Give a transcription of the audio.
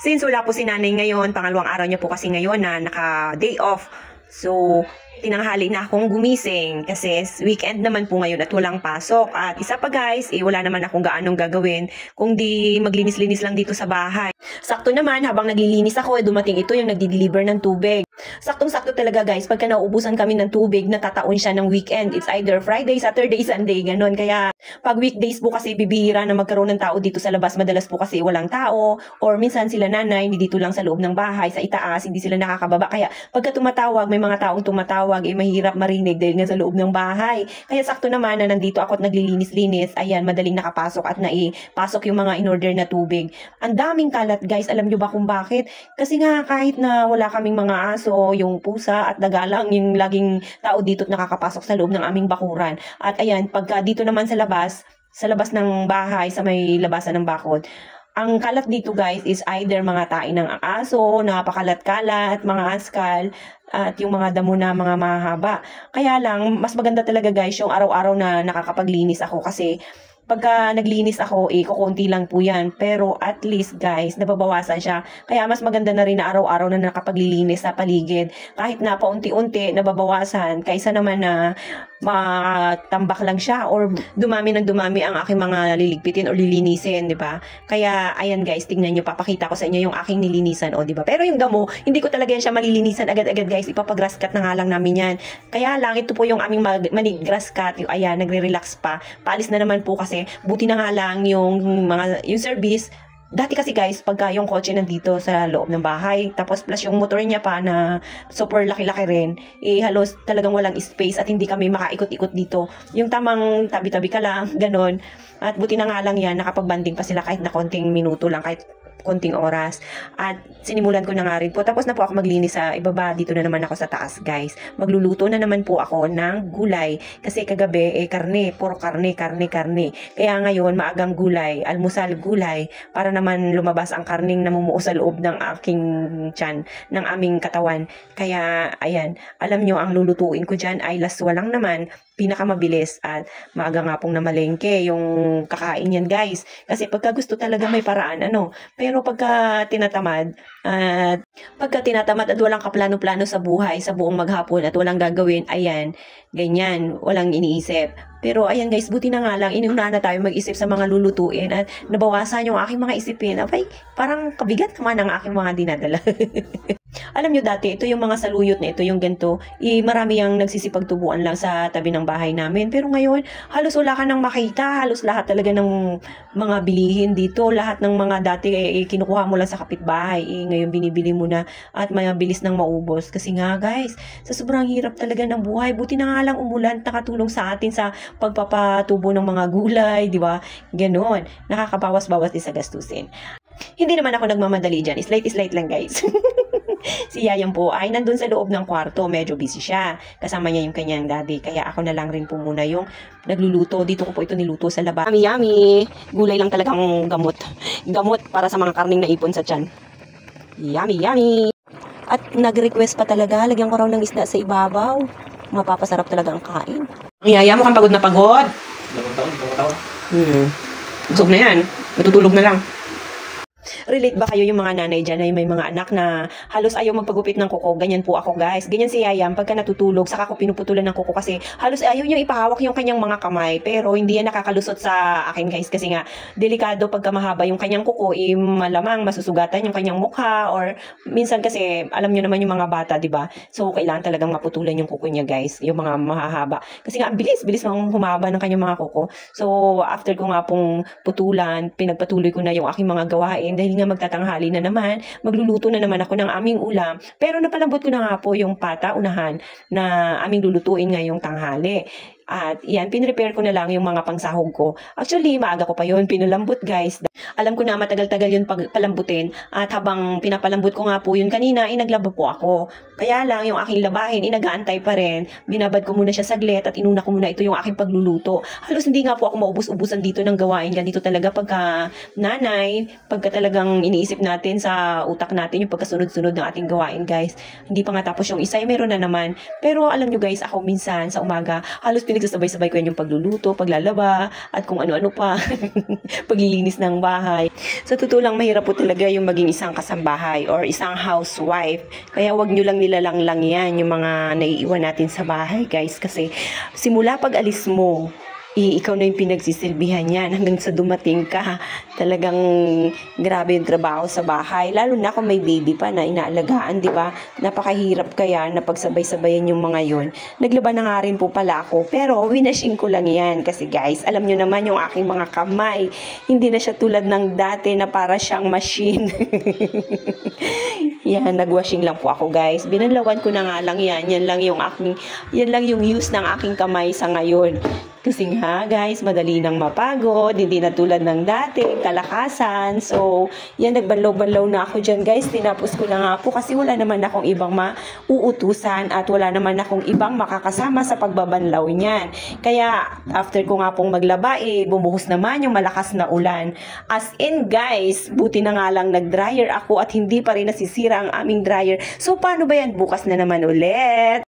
Since wala po si nanay ngayon, pangalawang araw niya po kasi ngayon na naka-day off. So, tinanghali na akong gumising kasi weekend naman po ngayon at walang pasok. At isa pa guys, wala naman akong gaanong gagawin kung di maglinis-linis lang dito sa bahay. Sakto naman, habang naglilinis ako, dumating ito yung nagdi-deliver ng tubig. Saktong-sakto talaga guys, pagka nauubusan kami ng tubig, natataon siya ng weekend. It's either Friday, Saturday, Sunday, ganun. Kaya pag weekdays po kasi bibihira na magkaroon ng tao dito sa labas. Madalas po kasi walang tao, or minsan sila nanay, hindi dito lang sa loob ng bahay, sa itaas, hindi sila nakakababa. Kaya pagka tumatawag, may mga taong tumatawag, mahirap marinig dahil nga sa loob ng bahay. Kaya sakto naman na nandito ako at naglilinis-linis, ayan, madaling nakapasok at naipasok yung mga in-order na tubig. Ang daming kalat guys, alam nyo ba kung bakit? Kasi nga kahit na wala kaming mga aso, yung pusa at daga lang yung laging tao dito at nakakapasok sa loob ng aming bakuran. At ayan, pagka dito naman sa labas ng bahay, sa may labasan ng bakod, ang kalat dito guys is either mga tain ng aso, napakalat-kalat, mga askal, at yung mga damo na mga mahaba. Kaya lang, mas maganda talaga guys yung araw-araw na nakakapaglinis ako kasi pagka naglinis ako, kukunti lang po yan. Pero at least guys, nababawasan siya. Kaya mas maganda na rin na araw-araw na nakapaglilinis sa paligid. Kahit na paunti-unti, nababawasan. Kaysa naman na matambak lang siya or dumami ng dumami ang aking mga liligpitin or lilinisin, di ba? Kaya ayan guys, tingnan nyo, papakita ko sa inyo yung aking nilinisan, o di ba? Pero yung damo, hindi ko talaga yan siya malilinisan agad-agad guys. Ipapagrass cut na nga lang namin yan. Kaya lang, ito po yung aming grass cut. Ayan, nagre-relax pa. Paalis na naman po kasi buti na nga lang yung service. Dati kasi guys, pagka yung kotse nandito sa loob ng bahay, tapos plus yung motor niya pa na super laki-laki rin, halos talagang walang space at hindi kami makaikot-ikot dito. Yung tamang tabi-tabi ka lang, ganun. At buti na nga lang yan, nakapag-banding pa sila kahit na konting minuto lang, kahit konting oras. At sinimulan ko na nga rin po. Tapos na po ako maglinis sa ibaba. Dito na naman ako sa taas guys. Magluluto na naman po ako ng gulay. Kasi kagabi, karne. Puro karne. Kaya ngayon, maagang gulay. Almusal gulay. Para naman lumabas ang karning namumuo sa loob ng aking tiyan, ng aming katawan. Kaya, ayan. Alam nyo, ang lulutuin ko dyan ay laswa lang naman. Pinakamabilis at maaga nga pong namalengke yung kakain yan guys. Kasi pagka gusto talaga may paraan, pero pagka tinatamad at walang kaplano-plano sa buhay, sa buong maghapon at walang gagawin, ayan, ganyan, walang iniisip. Pero ayan guys, buti na nga lang, inuna na tayo mag-isip sa mga lulutuin at nabawasan yung aking mga isipin. Abay, parang kabigat naman ang aking mga dinadala. Alam nyo dati, ito yung mga saluyot na ito, yung ganito, marami yung nagsisipagtubuan lang sa tabi ng bahay namin. Pero ngayon, halos wala ka nang makita, halos lahat talaga ng mga bilihin dito, lahat ng mga dati kinukuha mo lang sa kapitbahay, ngayon binibili mo na at mabilis nang maubos. Kasi nga guys, sa sobrang hirap talaga ng buhay, buti na nga lang umulan, nakatulong sa atin sa pagpapatubo ng mga gulay, di ba? Ganon, nakakabawas-bawas din sa gastusin. Hindi naman ako nagmamadali dyan, slight lang guys. Si Yayang po ay nandun sa loob ng kwarto, medyo busy siya. Kasama niya yung kanyang daddy. Kaya ako na lang rin po muna yung nagluluto. Dito ko po ito niluto sa labas. Yummy! Gulay lang talagang gamot. Gamot para sa mga karning naipon sa tiyan. Yummy! At nag-request pa talaga, lagyan ko raw ng isda sa ibabaw. Mapapasarap talaga ang kain. Yaya, mukhang pagod na pagod. Dalawang taon. Busog na yan. Matutulog na lang. Relate ba kayo yung mga nanay dyan na may mga anak na halos ayaw magpagupit ng kuko? Ganyan po ako guys. Ganyan si Yayam, pagka natutulog, saka ko pinuputulan ng kuko kasi halos ayaw niyang ipahawak yung kanyang mga kamay. Pero hindi yan nakakalusot sa akin guys kasi nga delikado pagka mahaba yung kanyang kuko, malamang masusugatan yung kanyang mukha or minsan kasi alam niyo naman yung mga bata, di ba? So kailangan talagang maputulan yung kuko niya guys, yung mga mahahaba. Kasi nga bilis mang humaba ng kanyang mga kuko. So after ko nga pong putulan, pinagpatuloy ko na yung aking mga gawain dahil nga magtatanghali na naman, magluluto na naman ako ng aming ulam. Pero napalambot ko na nga po yung pata, unahan, na aming lulutuin ngayong tanghali. At yan, pinrepare ko na lang yung mga pangsahog ko. Actually, maaga ko pa yun, pinalambot guys. Alam ko na matagal-tagal yun palambutin. At habang pinapalambot ko nga po yun kanina, naglaba po ako. Kaya lang, yung aking labahin, nag-aantay pa rin. Binabad ko muna siya saglit at inuna ko muna ito yung aking pagluluto. Halos hindi nga po ako maubos-ubusan dito ng gawain. Ganito talaga pagka nanay, pagka talagang iniisip natin sa utak natin yung pagkasunod-sunod ng ating gawain guys. Hindi pa nga tapos yung isa, meron na naman. Pero alam nyo guys, ako minsan sa umaga, halos dito sabay-sabay ko yan yung pagluluto, paglalaba, at kung ano-ano pa. Paglilinis ng bahay. Sa totoo lang, mahirap po talaga yung maging isang kasambahay or isang housewife. Kaya wag nyo lang nilalanglang yan yung mga naiiwan natin sa bahay, guys. Kasi simula pag alis mo, ikaw na yung pinagsisilbihan yan hanggang sa dumating ka. Talagang grabe yung trabaho sa bahay. Lalo na kung may baby pa na inaalagaan, di ba? Napakahirap kaya na pagsabay-sabayan yung mga yon. Naglaban na nga rin po pala ako. Pero winashing ko lang yan. Kasi guys, alam nyo naman yung aking mga kamay. Hindi na siya tulad ng dati na para siyang machine. Yan, nagwashing lang po ako guys. Binalawan ko na nga lang yan. Yan lang yung use ng aking kamay sa ngayon. Kasi nga guys, madali nang mapagod, hindi na tulad ng dati, kalakasan. So, yan, nagbanlaw-banlaw na ako dyan guys. Tinapos ko na nga po kasi wala naman akong ibang mauutusan at wala naman akong ibang makakasama sa pagbabanlaw niyan. Kaya, after ko nga pong maglaba, bumuhos naman yung malakas na ulan. As in guys, buti na nga lang nag-dryer ako at hindi pa rin nasisira ang aming dryer. So, paano ba yan? Bukas na naman ulit.